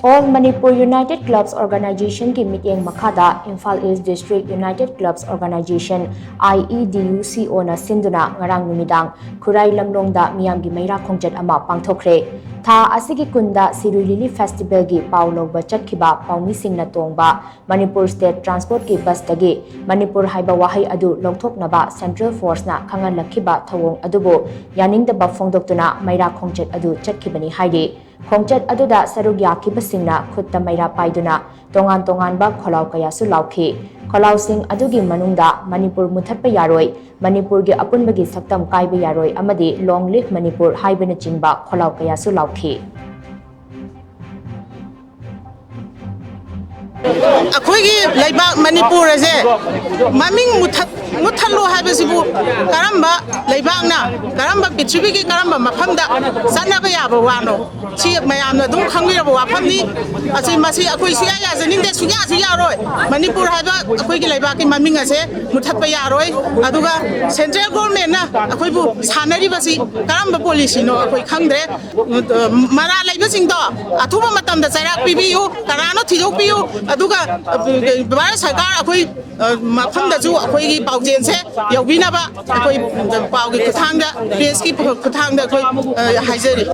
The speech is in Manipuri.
All Manipur United Clubs Organization की meeting मखादा Imphal East District United Clubs Organization IEDUCO na sinduna ngarang numidang Khurai Lamlongda miyamgi maira khongjat ama pangthokre tha asigi kunda Sirui Lily Festival gi pauloba chatkhiba paumi singna tongba Manipur State Transport ki bus tagi Manipur haiba wahai adu longthoknaba Central Force na khangal lakhiba thawong adubo yaningdaba phongdoktuna maira khongjat adu chatkibani haidi khongjat aduda sarug yakibasingna khutta maira paiduna tongan tongan ba kholau kayasu lauki kholau sing adugi manungda Manipur muthatpa yaroi Manipur gi apunbagi saktam kaiba yaroi amadi long live Manipur haibana chingba kholau kayasu lauki अखोगी लेबाक मणिपुर असे ममिंग मुथल्लो हाइबसिबु करम्बा लेबाकना करम्बा पृथ्वी की करम्बा मफमदा सनबा याबा वानो सी मयामना दुम खंगिरबा वाफमनी असि मसी अखोई सिया या जनिंदे सुया सुया रोय मणिपुर हाइबा अखोगी लेबाक की ममिंग असे मुथत्पा यारोय अदुगा सेंट्रल गवर्नमेंट ना अखोइबु सानरिबसि करम्बा पॉलिसी नो अखोई खंगद्रे मरा लेबसिंगदो अथुबा मतमदा चैराक पिबियु करानो थिजोकपियु अदुगा भारत सरकार अखोई मफमदजु अखोई पाउजेन से यौबिनाबा अखोई पाउगी खुथांगदा प्रेस की खुथांगदा अखोई हाइजरी